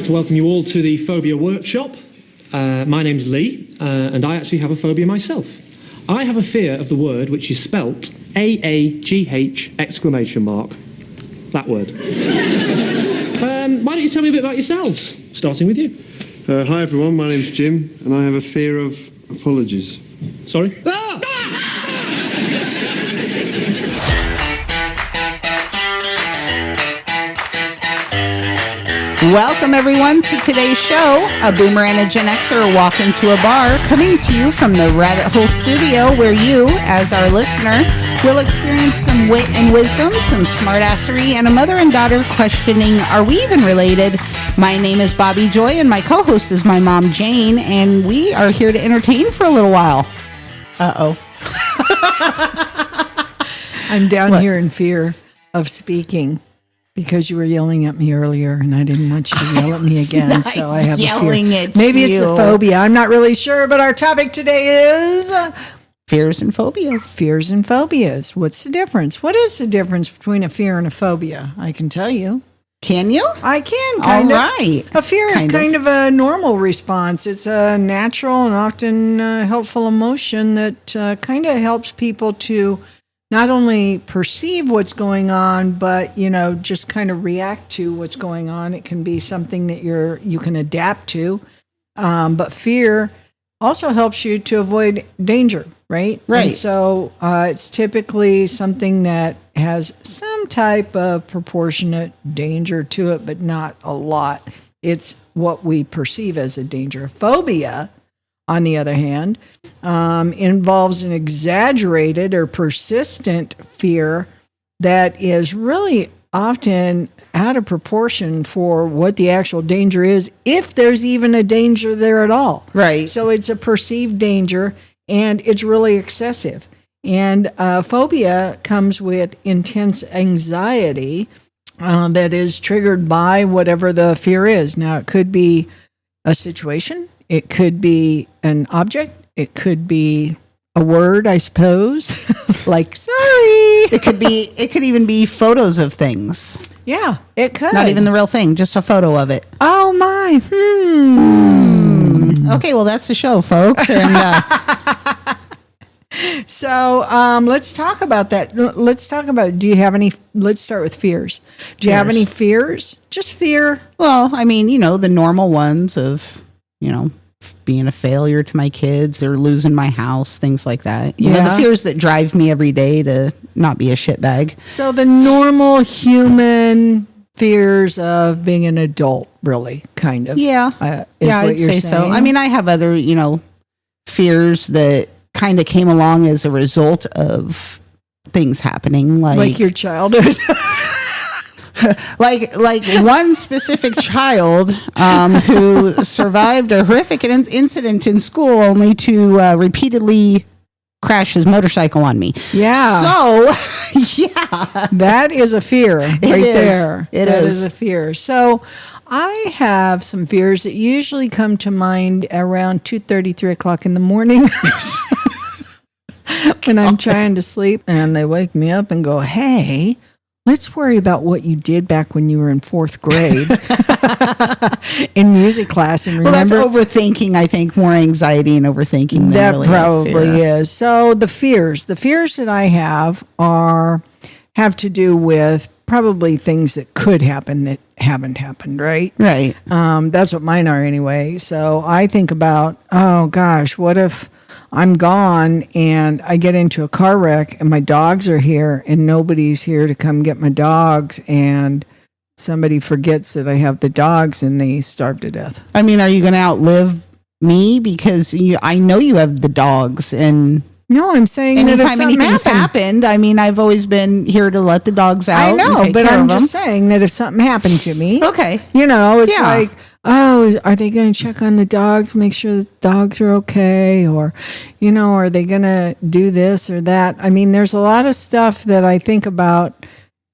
To welcome you all to the phobia workshop. My name's Lee, and I actually have a phobia myself. I have a fear of the word which is spelt A-A-G-H exclamation mark. That word. Why don't you tell me a bit about yourselves, starting with you? Hi everyone, my name's Jim, and I have a fear of apologies. Sorry? Welcome, everyone, to today's show. A boomer and a Gen Xer walk into a bar, coming to you from the Rabbit Hole Studio, where you, as our listener, will experience some wit and wisdom, some smartassery, and a mother and daughter questioning, are we even related? My name is Bobbi Joy, and my co-host is my mom, Jane, and we are here to entertain for a little while. Uh-oh. I'm down here in fear of speaking. Because you were yelling at me earlier, and I didn't want you to yell at me again, so I have a fear. Maybe it's a phobia. I'm not really sure, but our topic today is fears and phobias. Fears and phobias. What's the difference? What is the difference between a fear and a phobia? I can tell you. Can you? I can. Kind of. All right. A fear is kind of a normal response. It's a natural and often helpful emotion that kind of helps people to not only perceive what's going on, but, you know, just kind of react to what's going on. It can be something that you can adapt to. But fear also helps you to avoid danger, right? Right. And so it's typically something that has some type of proportionate danger to it, but not a lot. It's what we perceive as a danger. Phobia, on the other hand, involves an exaggerated or persistent fear that is really often out of proportion for what the actual danger is, if there's even a danger there at all. Right. So it's a perceived danger, and it's really excessive. And phobia comes with intense anxiety that is triggered by whatever the fear is. Now, it could be a situation. It could be an object. It could be a word, I suppose, like sorry. It could even be photos of things. Yeah, it could. Not even the real thing, just a photo of it. Oh my. Okay, well that's the show, folks. And so let's talk about that. Do you have any? Let's start with fears. Do you have any fears? Just fear. Well, I mean, you know, the normal ones of, you know, being a failure to my kids or losing my house, things like that. You know, the fears that drive me every day to not be a shitbag. So the normal human fears of being an adult, really, kind of. Yeah. I'd say so. I mean, I have other, you know, fears that kind of came along as a result of things happening. Like your childhood. like one specific child who survived a horrific incident in school only to repeatedly crash his motorcycle on me. Yeah. So, yeah. That is a fear there. It is. That is a fear. So I have some fears that usually come to mind around 2:30, 3 o'clock in the morning. When I'm trying to sleep and they wake me up and go, hey, let's worry about what you did back when you were in 4th grade in music class. And remember, well, that's overthinking, I think, more anxiety and overthinking. That really probably is. So the fears that I have have to do with probably things that could happen that haven't happened, right? Right. That's what mine are anyway. So I think about, oh gosh, what if I'm gone and I get into a car wreck and my dogs are here and nobody's here to come get my dogs, and somebody forgets that I have the dogs and they starve to death. I mean, are you going to outlive me? Because I know you have the dogs, and no, I'm saying anytime that if anything's happened, I mean, I've always been here to let the dogs out. I know, but I'm just saying that if something happened to me, okay, you know, it's like, oh, are they going to check on the dogs, make sure the dogs are okay? Or, you know, are they going to do this or that? I mean, there's a lot of stuff that I think about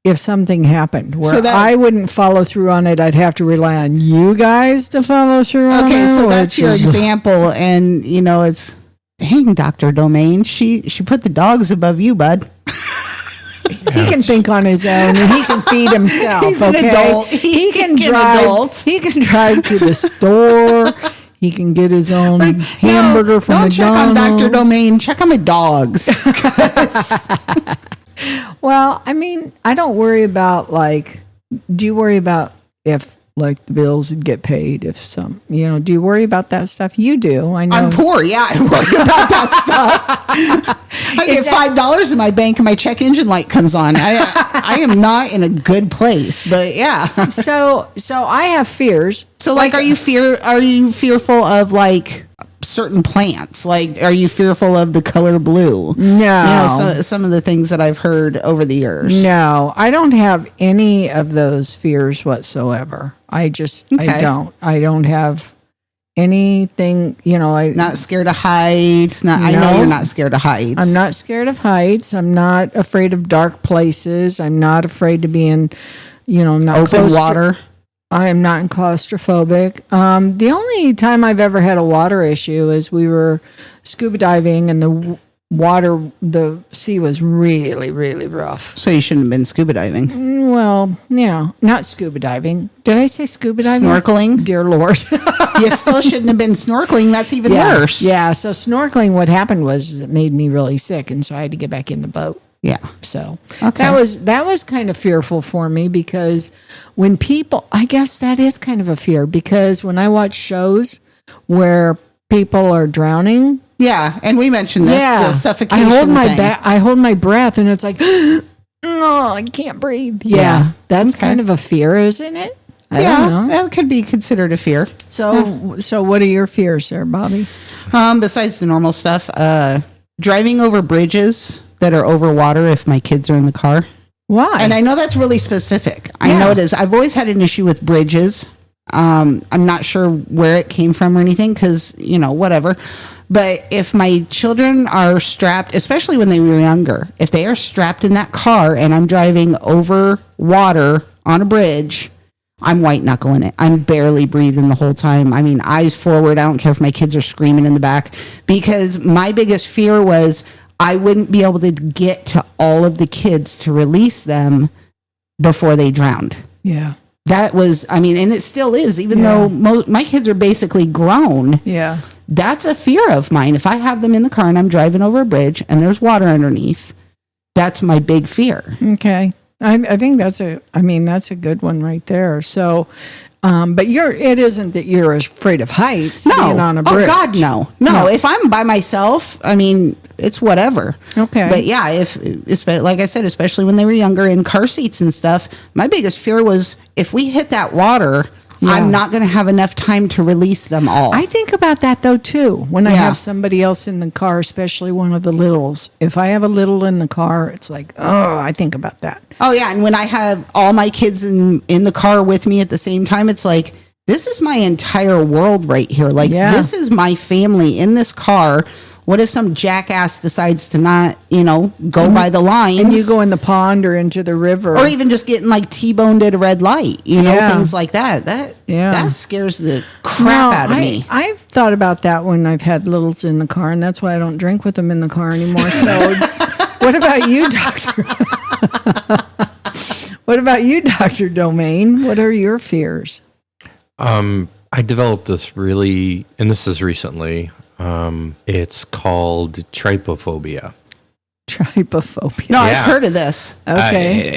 if something happened where I wouldn't follow through on it. I'd have to rely on you guys to follow through on it. Okay, so that's your example. And, you know, it's, dang, Dr. Domain, she put the dogs above you, bud. He can think on his own, and he can feed himself. He's an adult. He can drive. He can drive to the store. He can get his own hamburger from don't McDonald's. check on Dr. Domain. Check on my dogs. Well, I mean, I don't worry about do you worry about if like the bills would get paid if some, do you worry about that stuff? You do. I know. I'm poor. Yeah, I worry about that stuff. I get $5 in my bank and my check engine light comes on. I am not in a good place, but yeah. So I have fears. So are you fearful of like certain plants? Like, are you fearful of the color blue? No. Some of the things that I've heard over the years. No, I don't have any of those fears whatsoever. I don't have anything, Not scared of heights. I know you're not scared of heights. I'm not scared of heights. I'm not afraid of dark places. I'm not afraid to be in, not open water. I am not claustrophobic. The only time I've ever had a water issue is we were scuba diving and the sea was really, really rough. So you shouldn't have been scuba diving. Well, not scuba diving. Did I say scuba diving? Snorkeling? Dear Lord. You still shouldn't have been snorkeling. That's even worse. Yeah, so snorkeling, what happened was it made me really sick, and so I had to get back in the boat. Yeah. So okay. that was kind of fearful for me because when people, I guess that is kind of a fear because when I watch shows where people are drowning. Yeah, and we mentioned this, the suffocation I hold my breath and it's like, oh, I can't breathe. Yeah, that's kind of a fear, isn't it? I don't know. That could be considered a fear. So what are your fears there, Bobby? Besides the normal stuff, driving over bridges that are over water if my kids are in the car. Why? And I know that's really specific. I know it is. I've always had an issue with bridges. I'm not sure where it came from or anything because, whatever. But if my children are strapped, especially when they were younger, if they are strapped in that car and I'm driving over water on a bridge, I'm white knuckling it. I'm barely breathing the whole time. I mean, eyes forward. I don't care if my kids are screaming in the back because my biggest fear was I wouldn't be able to get to all of the kids to release them before they drowned. Yeah. That was, and it still is, even though my kids are basically grown. Yeah. That's a fear of mine. If I have them in the car and I'm driving over a bridge and there's water underneath, that's my big fear. Okay. I think that's a good one right there. So, but it isn't that you're afraid of heights being on a bridge. Oh God, no. No. If I'm by myself, it's whatever. Okay. But yeah, like I said, especially when they were younger in car seats and stuff, my biggest fear was if we hit that water, I'm not going to have enough time to release them all. I think about that though too. When I have somebody else in the car, especially one of the littles. If I have a little in the car, it's like, oh, I think about that. Oh yeah, and when I have all my kids in the car with me at the same time, it's like this is my entire world right here. Like this is my family in this car. What if some jackass decides to not, go by the lines? And you go in the pond or into the river. Or even just getting like T-boned at a red light, things like that. That scares the crap out of me. I've thought about that when I've had littles in the car, and that's why I don't drink with them in the car anymore. So what about you, Doctor? What about you, Dr. Domain? What are your fears? I developed this and this is recently, it's called trypophobia. Trypophobia. No, I've heard of this. Okay.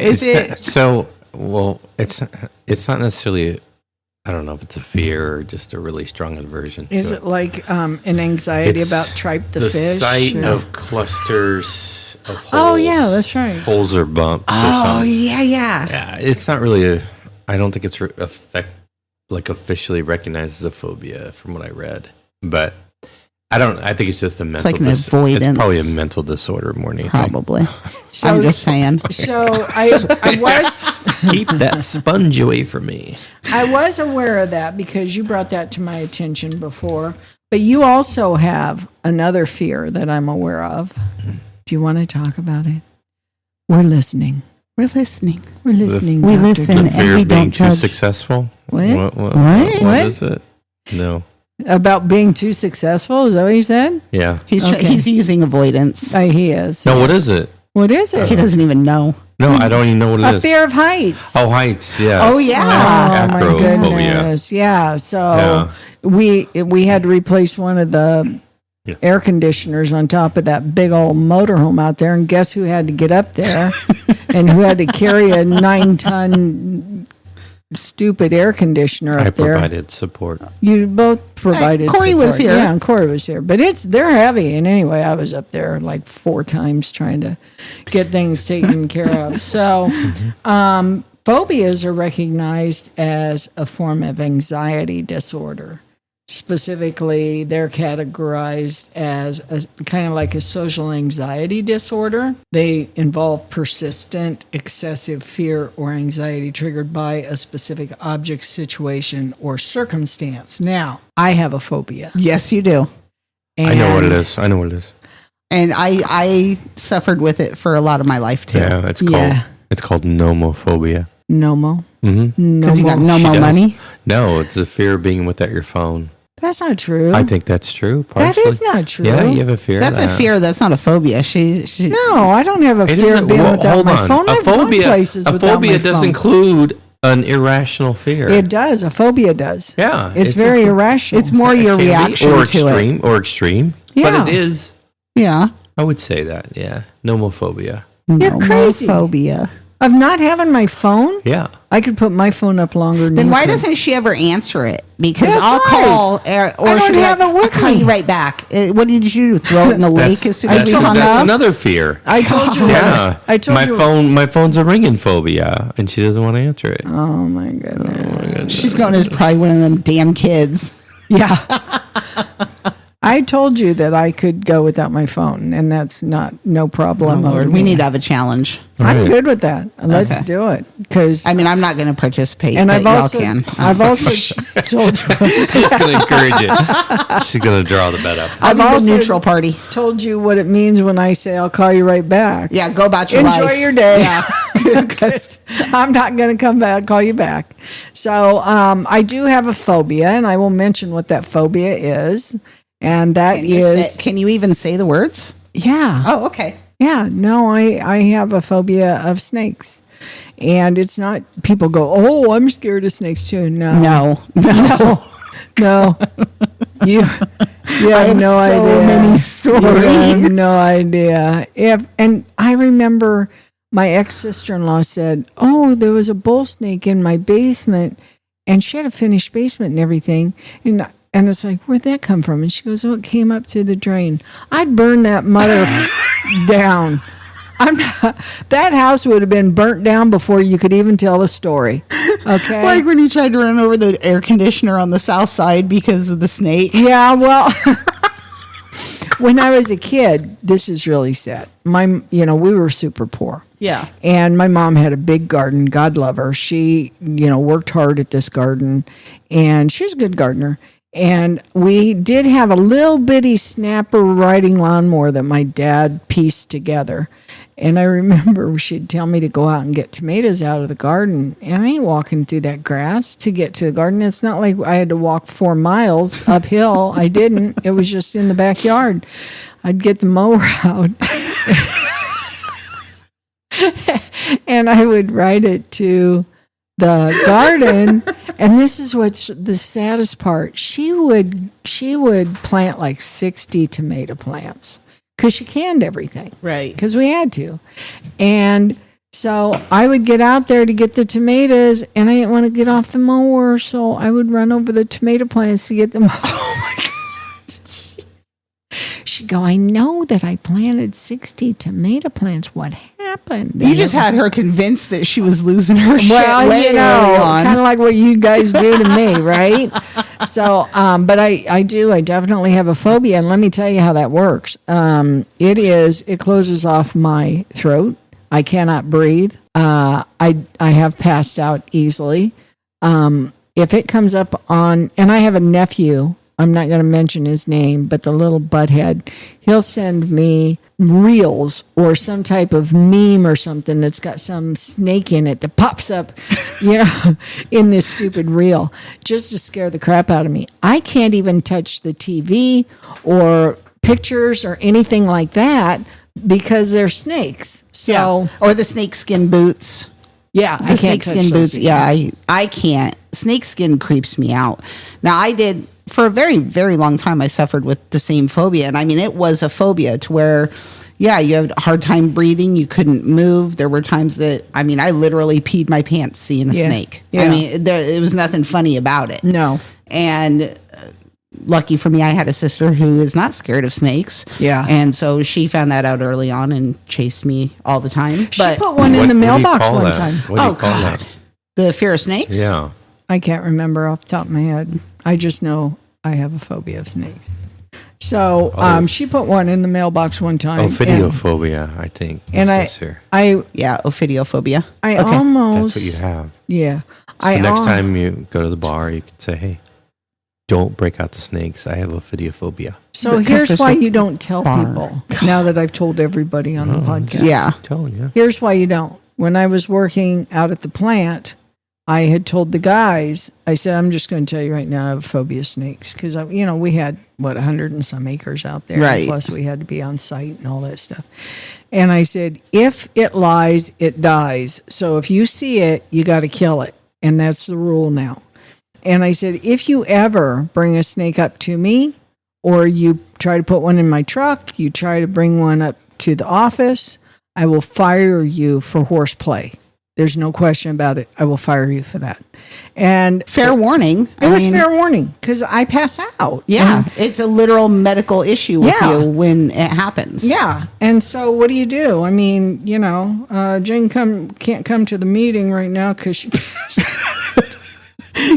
It's not necessarily, I don't know if it's a fear or just a really strong aversion. Is it like an anxiety about tripe the fish? The sight of clusters of holes. Oh, yeah, that's right. Holes or bumps or Oh, something. yeah. Yeah, it's not really I don't think it's officially recognized as a phobia from what I read. But I think it's just a mental. It's like an avoidance. It's probably a mental disorder more than anything. Probably. I'm just saying. So I was keep that sponge away from me. I was aware of that because you brought that to my attention before. But you also have another fear that I'm aware of. Do you want to talk about it? We're listening. We're listening. We're listening. We Dr. listen. The fear And we of being don't too judge. successful. What? What is it? No. About being too successful? Is that what you said? Yeah. He's Okay. he's using avoidance. He is. No. What is it? What is it? He doesn't even know. No, I don't even know what it A is. fear of heights. Oh, heights. Yeah. Oh, yeah. Oh my Acrophobia. goodness! Yeah, so we had to replace one of the air conditioners on top of that big old motorhome out there, and guess who had to get up there and who had to carry a 9-ton stupid air conditioner up I there? provided support. You both provided. Corey support. was here. Yeah, and Corey was here, but they're heavy. And anyway, I was up there like 4 times trying to get things taken care of. So. Phobias are recognized as a form of anxiety disorder. Specifically, they're categorized as kind of like a social anxiety disorder. They involve persistent, excessive fear or anxiety triggered by a specific object, situation, or circumstance. Now, I have a phobia. Yes, you do. I know what it is. And I suffered with it for a lot of my life, too. Yeah, it's called nomophobia. Nomo. Mm-hmm. Because you got no more money? No, it's the fear of being without your phone. That's not true. I think that's true. That partially. is not true. Yeah, you have a fear. That's of a that. fear. That's not a phobia. She No, I don't have a It fear isn't- of being well, without hold my on. phone. I've gone places without my phobia does phone. include an irrational fear. It does. A phobia does. Yeah, It's very irrational. It's more It your can be, reaction or to extreme, or extreme. Yeah. But it is. Yeah. I would say that. Yeah, nomophobia. You're crazy. Phobia. Of not having my phone? Yeah. I could put my phone up longer than Then you why could. doesn't she ever answer it? Because That's I'll right. call or I don't she'll be have like, it with I'll call me. you right back. What did you do? Throw it in the lake as soon as we hung that's up? another fear. I told you. Yeah, I told my you. phone. My phone's a ringing phobia, and she doesn't want to answer it. Oh my goodness. She's going as probably one of them damn kids. Yeah. I told you that I could go without my phone, and that's no problem. Lord, over we me. need to have a challenge. I'm Right. good with that. Let's Okay. do it because. I mean, I'm not going to participate, And but I've y'all also, can. I've also told you. She's going to encourage it. She's going to draw the bet up. I'll I've be the also neutral party. told you what it means when I say I'll call you right back. Yeah, go about your life. Enjoy your day. Yeah. 'Cause I'm not going to come back, call you back. So I do have a phobia, and I will mention what that phobia is. And that Can you even say the words? yeah. Oh, okay. Yeah, no, I have a phobia of snakes. And it's not, people go, oh, I'm scared of snakes too. No. No. You have so no idea. many You stories. have no idea. And I remember my ex-sister-in-law said, oh, there was a bull snake in my basement. And she had a finished basement and everything. And it's like, where'd that come from? And she goes, oh, it came up to the drain. I'd burn that mother down. That house would have been burnt down before you could even tell the story. Okay. Like when you tried to run over the air conditioner on the south side because of the snake. Yeah, well, when I was a kid, this is really sad. We were super poor. Yeah. And my mom had a big garden. God love her. She, worked hard at this garden, and she's a good gardener. And we did have a little bitty snapper riding lawnmower that my dad pieced together. And I remember she'd tell me to go out and get tomatoes out of the garden. And I ain't walking through that grass to get to the garden. It's not like I had to walk 4 miles uphill. I didn't. It was just in the backyard. I'd get the mower out. And I would ride it to the garden. And this is what's the saddest part. She would plant like 60 tomato plants because she canned everything. Right. Because we had to. And so I would get out there to get the tomatoes, and I didn't want to get off the mower, so I would run over the tomato plants to get them. Oh my God. She'd go, I know that I planted 60 tomato plants. What happened? You just had her convinced that she was losing her shit well, way early on. kind of like what you guys do to me, right? So, but I definitely have a phobia, and let me tell you how that works. It closes off my throat. I cannot breathe. I have passed out easily. If it comes up on, and I have a nephew, I'm not going to mention his name, but the little butthead, he'll send me reels or some type of meme or something that's got some snake in it that pops up, in this stupid reel just to scare the crap out of me. I can't even touch the TV or pictures or anything like that because they're snakes. So or the snakeskin boots. yeah, The snakeskin boots. Yeah, I can't. Snakeskin creeps me out. Now, I did for a very, very long time. I suffered with the same phobia, and I mean, it was a phobia to where, yeah, you had a hard time breathing. You couldn't move. There were times that, I mean, I literally peed my pants seeing a snake. Yeah. I mean, it was nothing funny about it. No. And lucky for me, I had a sister who is not scared of snakes. Yeah. And so she found that out early on and chased me all the time. She But put one in the mailbox one time. What do you call God. that? The fear of snakes? Yeah. I can't remember off the top of my head. I just know I have a phobia of snakes. So she put one in the mailbox one time. Ophidiophobia, I think. And I Yeah, ophidiophobia. almost. That's what you have. Yeah. So next time you go to the bar, you can say, hey, don't break out the snakes. I have ophidiophobia. So Because here's there's why a you don't tell bar. people. Now that I've told everybody on the podcast. Yeah. I'm telling you. Here's why you don't. When I was working out at the plant, I had told the guys, I said, I'm just going to tell you right now, I have a phobia of snakes. Because, we had, 100 and some acres out there. Right. Plus, we had to be on site and all that stuff. And I said, if it lies, it dies. So if you see it, you got to kill it. And that's the rule now. And I said, if you ever bring a snake up to me, or you try to put one in my truck, you try to bring one up to the office, I will fire you for horseplay. There's no question about it. I will fire you for that. And Fair warning. it was fair warning because I pass out. Yeah. It's a literal medical issue with Yeah. you when it happens. Yeah. And so what do? I mean, Jane can't come to the meeting right now because she passed.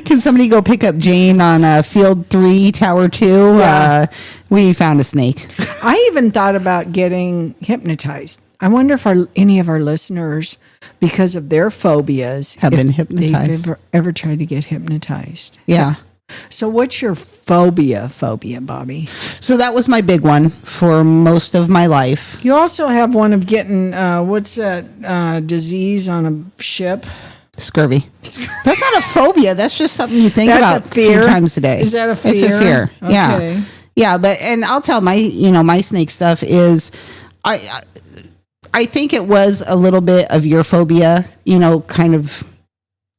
Can somebody go pick up Jane on Field 3, Tower 2? Yeah. We found a snake. I even thought about getting hypnotized. I wonder if any of our listeners, because of their phobias, Have been hypnotized. They've ever tried to get hypnotized. Yeah. So what's your phobia, Bobbi? So that was my big one for most of my life. You also have one of getting, what's that disease on a ship? Scurvy. That's not a phobia. That's just something you think That's about a fear? few times a day. Is that a It's a fear? fear. Okay. Yeah. Yeah, and I'll tell my snake stuff is I think it was a little bit of your phobia, kind of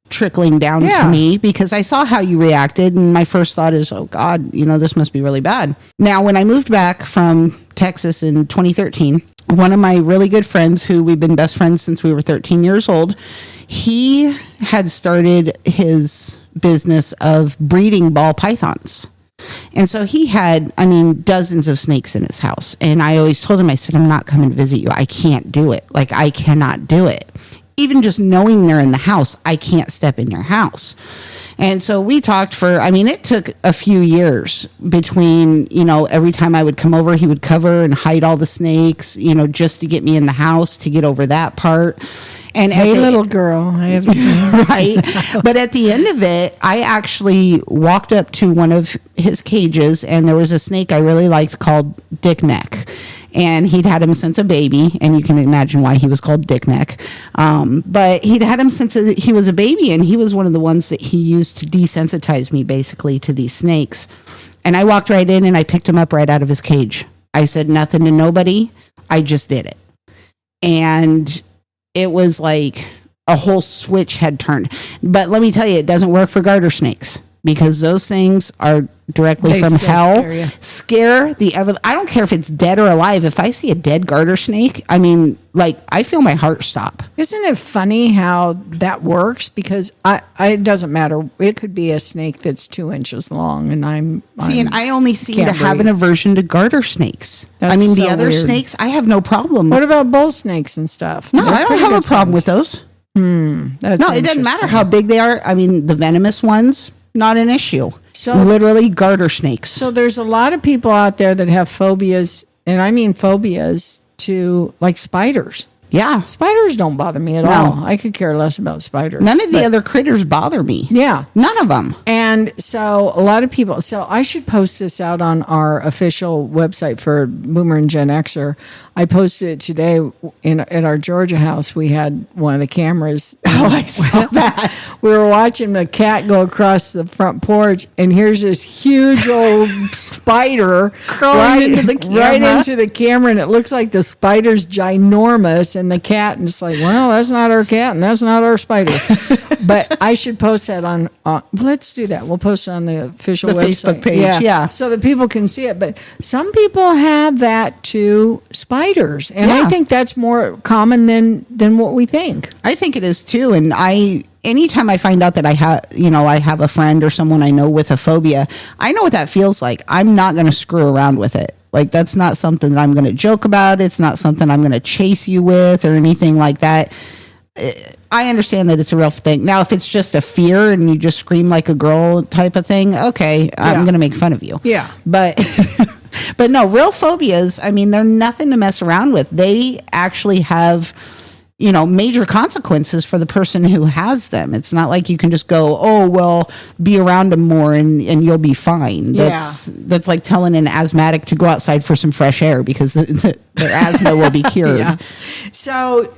trickling down to me because I saw how you reacted and my first thought is, oh God, this must be really bad. Now, when I moved back from Texas in 2013, one of my really good friends who we've been best friends since we were 13 years old, he had started his business of breeding ball pythons. And so he had, dozens of snakes in his house. And I always told him, I said, I'm not coming to visit you. I can't do it. Like, I cannot do it. Even just knowing they're in the house, I can't step in your house. And so we talked it took a few years between, every time I would come over, he would cover and hide all the snakes, just to get me in the house to get over that part. And Hey, little girl, I have snakes. Right. But at the end of it, I actually walked up to one of his cages and there was a snake I really liked called Dick Neck. And he'd had him since a baby, and you can imagine why he was called Dick Neck. But he'd had him since he was a baby, and he was one of the ones that he used to desensitize me basically to these snakes. And I walked right in and I picked him up right out of his cage. I said nothing to nobody. I just did it. And it was like a whole switch had turned. But let me tell you, it doesn't work for garter snakes because those things are directly They from still hell. scare you. Scare the ever. I don't care if it's dead or alive. If I see a dead garter snake, I feel my heart stop. Isn't it funny how that works? Because it doesn't matter. It could be a snake that's 2 inches long, and and I only seem to can't have breathe. an aversion to garter snakes. That's the so other weird. snakes, I have no problem. What about bull snakes and stuff? No, They're I don't pretty have a good problem with size. those. That's No, it doesn't matter interesting. how big they are. The venomous ones, not an issue. So- literally garter snakes. So there's a lot of people out there that have phobias, and I mean phobias to like spiders. Yeah. Spiders don't bother me at all. I could care less about spiders. None of the But- other critters bother me. Yeah. None of them. And so a lot of people, so I should post this out on our official website for Boomer and Gen Xer. I posted it today at our Georgia house. We had one of the cameras. Oh, I saw that. We were watching a cat go across the front porch, and here's this huge old spider Crawling into the camera. right into the camera, and it looks like the spider's ginormous, and the cat, and it's like, well, that's not our cat, and that's not our spider. But I should post that on let's do that. We'll post it on the official website. Facebook page, yeah. So that people can see it. But some people have that too, spiders. And Yeah. I think that's more common than what we think. I think it is too. And anytime I find out that I have a friend or someone I know with a phobia, I know what that feels like. I'm not going to screw around with it. Like, that's not something that I'm going to joke about. It's not something I'm going to chase you with or anything like that. I understand that it's a real thing. Now, if it's just a fear and you just scream like a girl type of thing, okay, I'm going to make fun of you. Yeah. But but no, real phobias, I mean, they're nothing to mess around with. They actually have, major consequences for the person who has them. It's not like you can just go, oh, well, be around them more and you'll be fine. That's like telling an asthmatic to go outside for some fresh air because their asthma will be cured. Yeah. So,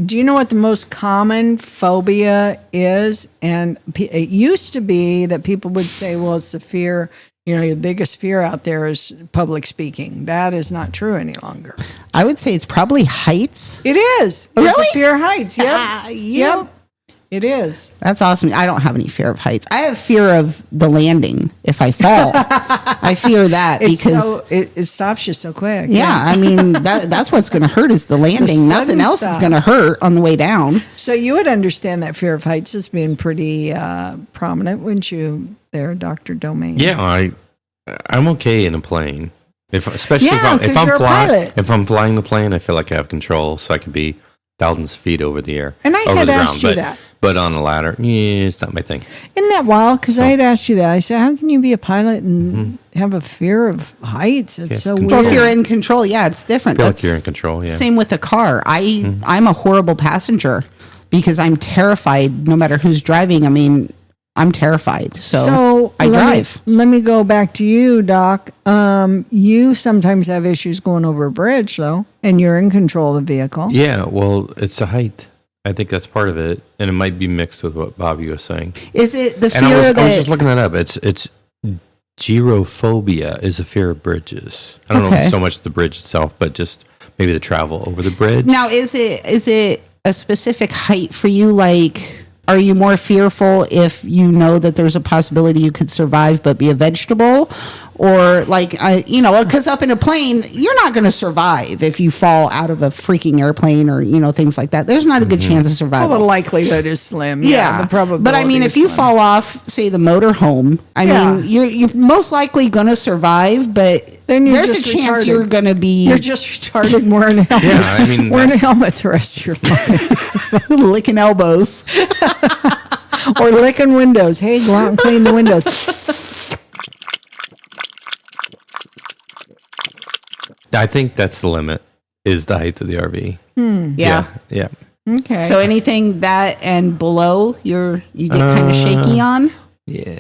do you know what the most common phobia is? And it used to be that people would say, well, it's the fear, the biggest fear out there is public speaking. That is not true any longer. I would say it's probably heights. It is. It's Really? a fear of heights. Yep. Yep. It is. That's awesome. I don't have any fear of heights. I have fear of the landing if I fall. I fear that because it stops you so quick. yeah, I mean that's what's going to hurt is the landing. sudden Nothing else is stuff. going to hurt on the way down. So you would understand that fear of heights as being pretty prominent, wouldn't you, there, Dr. Domain? Yeah, I'm okay in a plane. Especially Yeah, 'cause you're a pilot. if I'm flying the plane, I feel like I have control, so I can be thousands of feet over the air. And I over had the asked ground, you that. But on a ladder, it's not my thing. Isn't that wild? Because I had asked you that. I said, how can you be a pilot and have a fear of heights? It's so control. weird. Well, if you're in control, yeah, it's different. I feel like you're in control, yeah. Same with a car. I'm a horrible passenger because I'm terrified no matter who's driving. I mean, I'm terrified. So I drive. Let me go back to you, Doc. You sometimes have issues going over a bridge, though, and you're in control of the vehicle. Yeah, well, it's the height. I think that's part of it, and it might be mixed with what Bobbi was saying. Is it the And fear I that was just looking that up. It's gyrophobia is a fear of bridges. I don't know if Okay. it's so much the bridge itself, but just maybe the travel over the bridge. now is it a specific height for you? Like, are you more fearful if you know that there's a possibility you could survive but be a vegetable? Or like, because up in a plane, you're not going to survive if you fall out of a freaking airplane or, things like that. There's not a good chance of survival. Well, the likelihood is slim. Yeah, the probability. but I mean, if you is slim. fall off, say the motorhome, I mean, you're most likely going to survive, but Then you're there's a just chance retarded. you're going to be You're just retarded wearing a helmet. Yeah, I mean, wearing a helmet the rest of your life. licking elbows. Or licking windows. Hey, go out and clean the windows. I think that's the limit, is the height of the RV. Yeah. Yeah. Okay. So anything that and below, you get kind of shaky on, Yeah.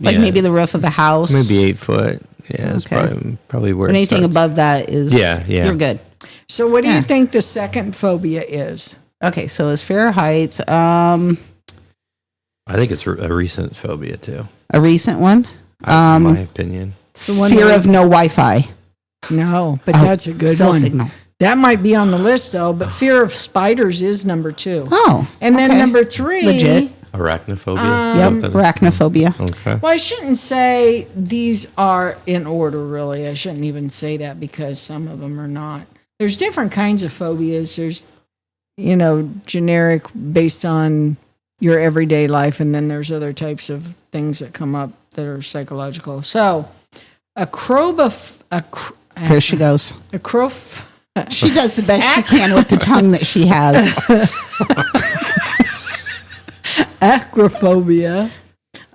like maybe the roof of a house. Maybe 8 foot. Yeah, it's Okay. probably where But it anything starts. above that is you're good. So what do Yeah. you think the second phobia is? Okay, so it's fear of heights. I think it's a recent phobia, too, A recent one. in my opinion. So one Fear that- of no Wi-Fi. No, but that's a good Cell one. signal. That might be on the list though, but fear of spiders is number 2. Oh, And then okay. number 3, Legit. Arachnophobia? Yep, Something? arachnophobia. Okay. well, I shouldn't say these are in order, really. I shouldn't even say that because some of them are not. There's different kinds of phobias. There's, generic based on your everyday life, and then there's other types of things that come up that are psychological. So, Here she goes. She does the best she can with the tongue that she has. acrophobia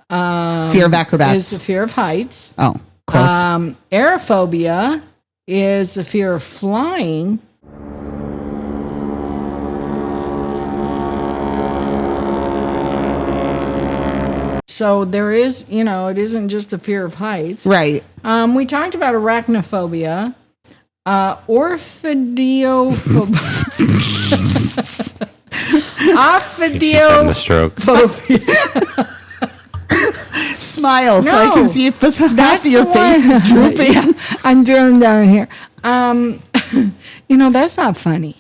Fear of acrobats. is the fear of heights. Oh, close. Aerophobia is the fear of flying. So there is, it isn't just a fear of heights. Right. We talked about arachnophobia. Ophidiophobia. She's having a stroke. Smile so I No, can see if half of that's your the face one. is drooping. Yeah, I'm doing down here. That's not funny.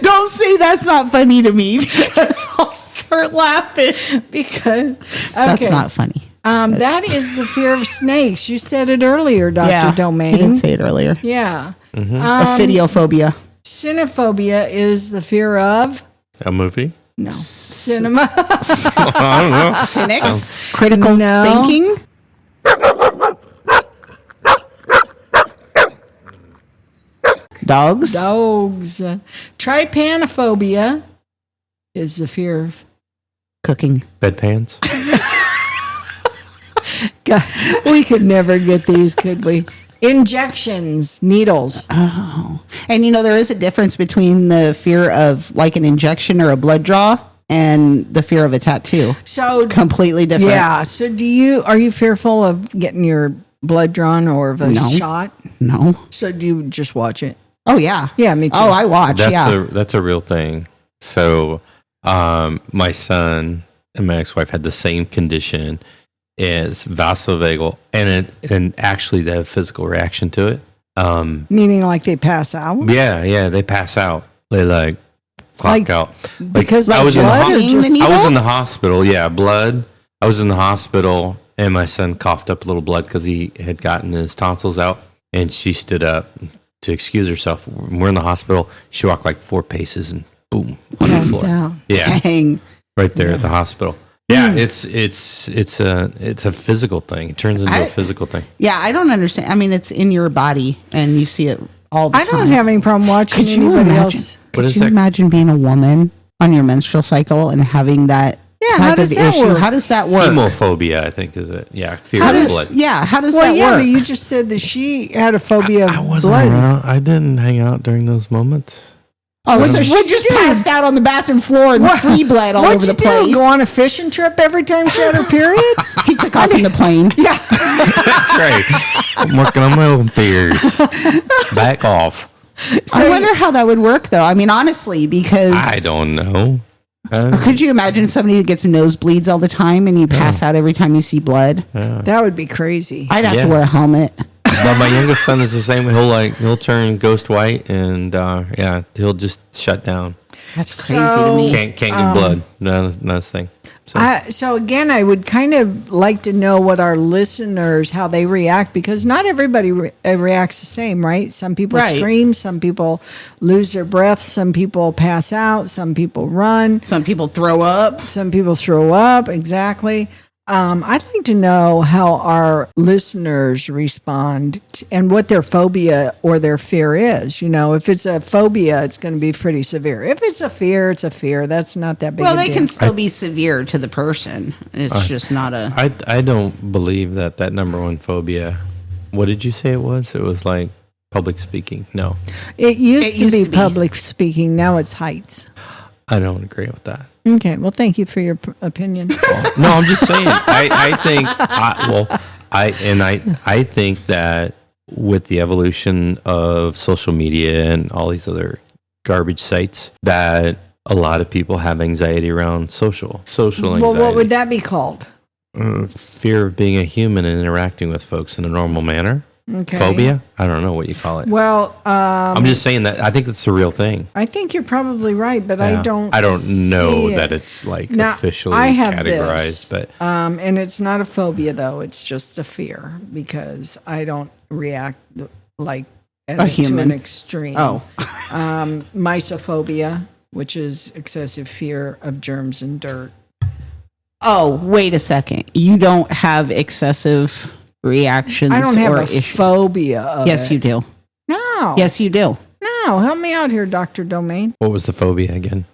Don't say that's not funny to me because I'll start laughing. Because That's not funny. that is the fear of snakes. You said it earlier, Dr. He did Domain. say it earlier. Yeah. Ophidiophobia. Cynophobia is the fear of A movie? no cinema. I don't know. Cynics. Critical No. thinking. Dogs. Dogs. Trypanophobia is the fear of Cooking. Bedpans? God, we could never get these, could we? Injections, needles. Oh. And there is a difference between the fear of like an injection or a blood draw and the fear of a tattoo. So Completely different. yeah. So are you fearful of getting your blood drawn or of a No. shot? No. So do you just watch it? Oh, yeah. Yeah, me too. Oh, I watch. That's a real thing. So, my son and my ex-wife had the same condition as vasovagal, and actually they have a physical reaction to it. Meaning like they pass out? Yeah, they pass out. They clock out. Because I was in blood or just- I was in the hospital. Yeah, blood. I was in the hospital, and my son coughed up a little blood because he had gotten his tonsils out, and she stood up to excuse herself. We're in the hospital. She walked like 4 paces and boom on the Passed floor. out. Yeah, Dang. right there at the hospital. Yeah, it's a physical thing. It turns into a physical thing. Yeah, I don't understand. I mean, it's in your body and you see it all the I time. don't have any problem watching Could you anybody imagine? else. What Could is you that? imagine being a woman on your menstrual cycle and having that Yeah, type how does of that issue? work? How does that work? Hemophobia, I think, is it? Yeah, fear How of does, blood. yeah, how does Well, that yeah, work? but you just said that she had a phobia of I wasn't blood. around. I didn't hang out during those moments. Oh, What so did she you just do? passed out on the bathroom floor and free bled all What'd over you the place. do? Go on a fishing trip every time she had her period? He took off in the plane. Yeah. That's right. I'm working on my own fears. Back off. I wonder how that would work, though. I mean, honestly, because I don't know. could you imagine somebody that gets nosebleeds all the time and you pass out every time you see blood? That would be crazy. I'd have Yeah. to wear a helmet. But my youngest son is the same. He'll turn ghost white, and he'll just shut down. That's crazy to me. Can't get blood. No, not his thing. So, So again, I would kind of like to know what our listeners, how they react, because not everybody reacts the same, right? Some people Right. scream, some people lose their breath, some people pass out, some people run, Some people throw up. some people throw up. Exactly. I'd like to know how our listeners respond and what their phobia or their fear is. If it's a phobia, it's going to be pretty severe. If it's a fear, it's a fear. That's not that big Well, a they deal. can still be severe to the person. It's just not a. I don't believe that number one phobia. What did you say it was? It was like public speaking. No, It used It used to to be be. public speaking. Now it's heights. I don't agree with that. Okay. Well, thank you for your opinion. No, I'm just saying. I think that with the evolution of social media and all these other garbage sites, that a lot of people have anxiety around social anxiety. Well, what would that be called? Fear of being a human and interacting with folks in a normal manner. Okay. Phobia? I don't know what you call it. Well, I'm just saying that I think that's a real thing. I think you're probably right, but I Yeah. don't. I don't know see that it. it's like Now, officially I have categorized, this, but and it's not a phobia though; it's just a fear because I don't react like A to human. an extreme. Oh. Mysophobia, which is excessive fear of germs and dirt. Oh, wait a second. You don't have excessive reactions I don't have or a issues. phobia of Yes, it. you do. No. Yes, you do. No. Help me out here, Dr. Domain. what was the phobia again?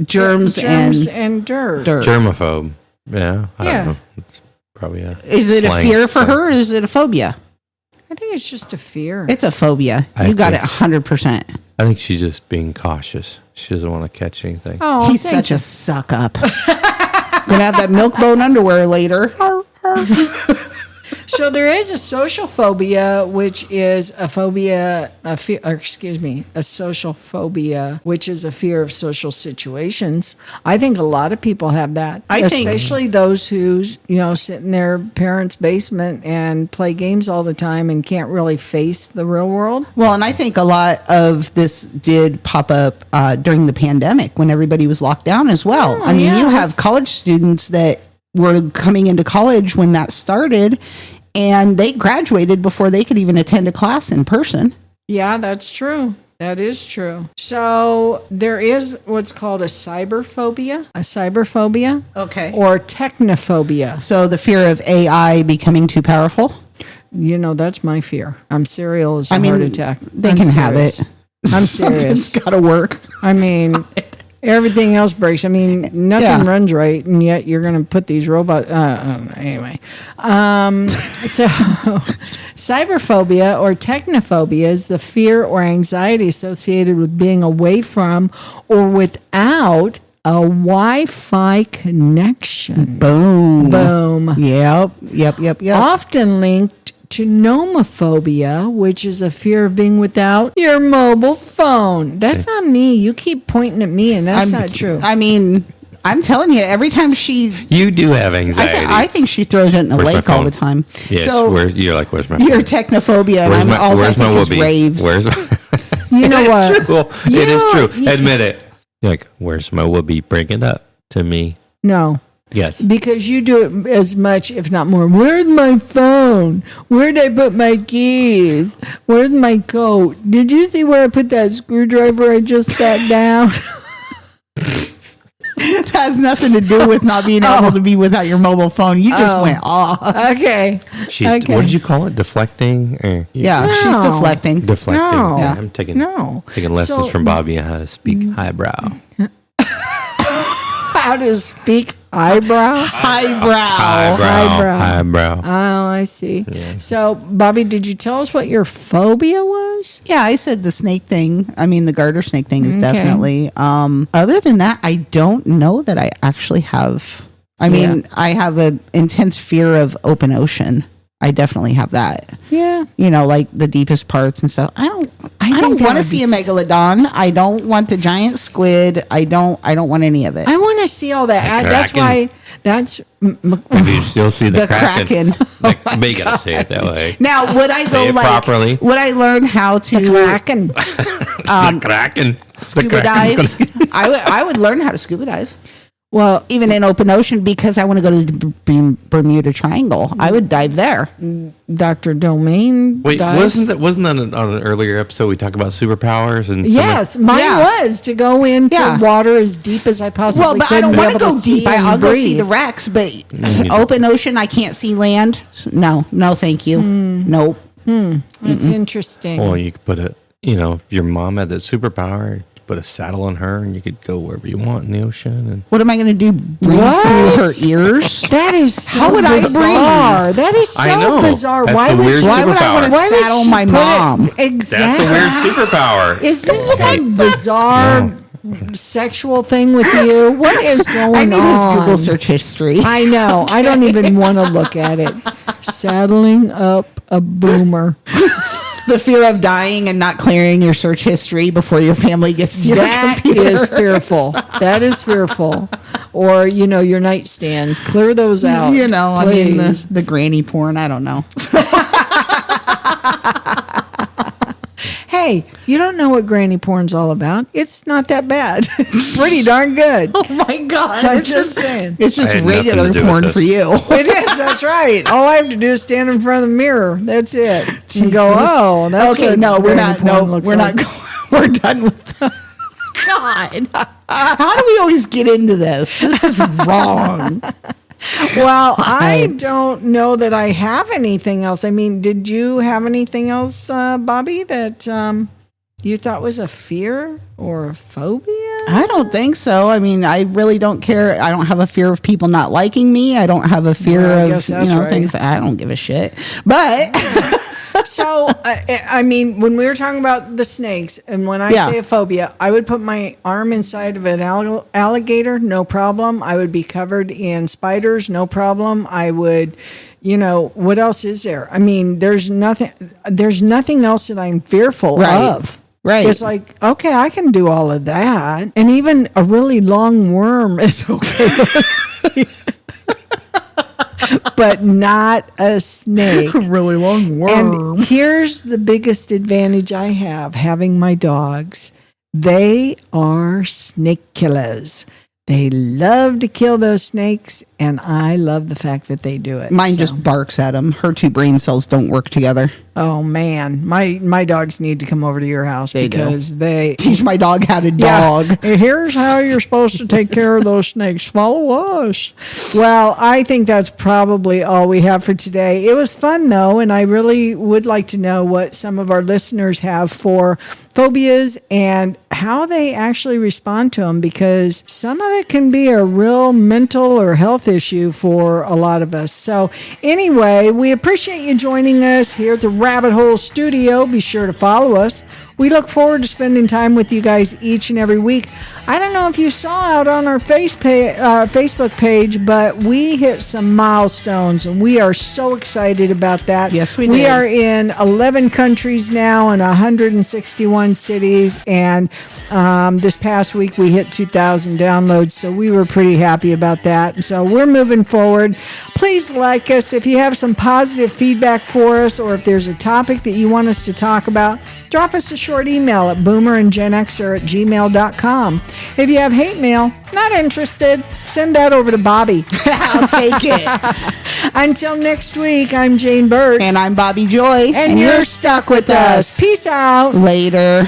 Germs and dirt. dirt. Germaphobe. Yeah. I Yeah. don't know. It's probably a Is it a slang fear for term. her or is it a phobia? I think it's just a fear. It's a phobia. I You got it think- 100%. I think she's just being cautious. She doesn't want to catch anything. Oh, He's thank such you. a suck up. Gonna have that milk bone underwear later. So there is a social phobia, which is a phobia, a social phobia, which is a fear of social situations. I think a lot of people have that, especially those who, sit in their parents' basement and play games all the time and can't really face the real world. Well, and I think a lot of this did pop up during the pandemic when everybody was locked down as well. Oh, I mean, you have college students that were coming into college when that started, and they graduated before they could even attend a class in person. Yeah, that's true. That is true. So there is what's called a cyberphobia, Okay. or technophobia. So the fear of AI becoming too powerful? That's my fear. I'm serial as a heart attack. They can have it. I'm serious. Something's got to work. I mean, everything else breaks. I mean, nothing runs right, and yet you're going to put these robots. Anyway, so cyberphobia or technophobia is the fear or anxiety associated with being away from or without a Wi-Fi connection. Boom. Yep. Often linked to nomophobia, which is a fear of being without your mobile phone. That's not me. You keep pointing at me, and that's not true. I mean, I'm telling you, every time You do have anxiety. I think she throws it in the Where's my lake all phone? the time. Yes, So you're like, where's my you're phone? technophobia, and Where's I'm my, all I where's my think is whoopee? raves. Where's my... You know what? It's true. You It is know, true. Admit it. You're like, where's my whoopee? Bring it up to me. No. Yes. Because you do it as much, if not more. Where's my phone? Where'd I put my keys? Where's my coat? Did you see where I put that screwdriver I just sat down? It has nothing to do with not being able to be without your mobile phone. You just went off. Okay. What did you call it? Deflecting? Yeah, No. she's deflecting. Deflecting. No. Yeah, I'm taking lessons So- from Bobbi on how to speak highbrow. How to speak eyebrow? Highbrow. Oh, I see. Yeah. So, Bobbi, did you tell us what your phobia was? Yeah, I said the snake thing. I mean, the garter snake thing is definitely. Other than that, I don't know that I actually have. I mean, I have an intense fear of open ocean. I definitely have that. Yeah. Like the deepest parts and stuff. I don't think want that to would be see a megalodon. I don't want the giant squid. I don't want any of it. I want to see all that. That's Kraken. why. That's. Maybe you still see the Kraken. Kraken. But you gotta say it that way. Now, would I Say go it like properly. Would I learn how to Kraken. The Kraken. scuba dive? I would learn how to scuba dive. Well, Even in open ocean, because I want to go to the Bermuda Triangle. I would dive there. Dr. Domain. Wait, dives. wasn't that on an earlier episode we talked about superpowers and Yes, mine was to go into Yeah. water as deep as I possibly Well, but could. I don't and be want to able go see deep. and I'll go see breathe. the wrecks, but open ocean, I can't see land. No, thank you. Nope. That's interesting. Well, you could put if your mom had that superpower, put a saddle on her and you could go wherever you want in the ocean. And What am I going to do? Breathe What? through her ears? That is so How would I bizarre. breathe? That is so I know. bizarre. That's Why a would weird you? Why would I want to superpower. Why would saddle she my put mom? it- Exactly. that's a weird superpower. Is this some bizarre sexual thing with you? What is going I need on? his Google search history. I know. I don't even want to look at it. Saddling up a boomer. The fear of dying and not clearing your search history before your family gets to your That computer. is fearful. That is fearful. Or, your nightstands. Clear those out. I mean, please. the granny porn. I don't know. Hey, you don't know what granny porn's all about. It's not that bad. It's pretty darn good. Oh my God. I'm just saying. It's just I had nothing regular to do with porn this. for you. It is. That's right. All I have to do is stand in front of the mirror. That's it. And Jesus. go, oh, that's okay. what No, we're granny not. porn No, looks we're like. not. We're done with. God, how do we always get into this? This is wrong. Well, I don't know that I have anything else. I mean, did you have anything else, Bobbi, that you thought was a fear or a phobia? I don't think so. I mean, I really don't care. I don't have a fear of people not liking me. I don't have a fear Well, I of guess that's right. things. I don't give a shit. But So, I mean, when we were talking about the snakes, and when I Yeah. say a phobia, I would put my arm inside of an alligator, no problem. I would be covered in spiders, no problem. I would, what else is there? I mean, there's nothing else that I'm fearful of. Right. It's like, okay, I can do all of that. And even a really long worm is okay. But not a snake. Really long worm. And here's the biggest advantage I have having my dogs. They are snake killers. They love to kill those snakes, and I love the fact that they do it. Mine just barks at them. Her two brain cells don't work together. Oh, man. My dogs need to come over to your house because they... Teach my dog how to dog. Yeah, here's how you're supposed to take care of those snakes. Follow us. Well, I think that's probably all we have for today. It was fun, though, and I really would like to know what some of our listeners have for phobias and how they actually respond to them, because some of it can be a real mental or health issue for a lot of us. So anyway, we appreciate you joining us here at the Rabbit Hole Studio. Be sure to follow us. We look forward to spending time with you guys each and every week. I don't know if you saw out on our Facebook page, but we hit some milestones, and we are so excited about that. Yes, we did. We are in 11 countries now and 161 cities, and this past week we hit 2,000 downloads, so we were pretty happy about that. And so we're moving forward. Please like us. If you have some positive feedback for us, or if there's a topic that you want us to talk about, drop us a short email at boomerandgenxer@gmail.com. If you have hate mail, not interested, send that over to Bobbi. I'll take it. Until next week, I'm Jane Bird. And I'm Bobbi Joy. And you're stuck with us. Peace out. Later.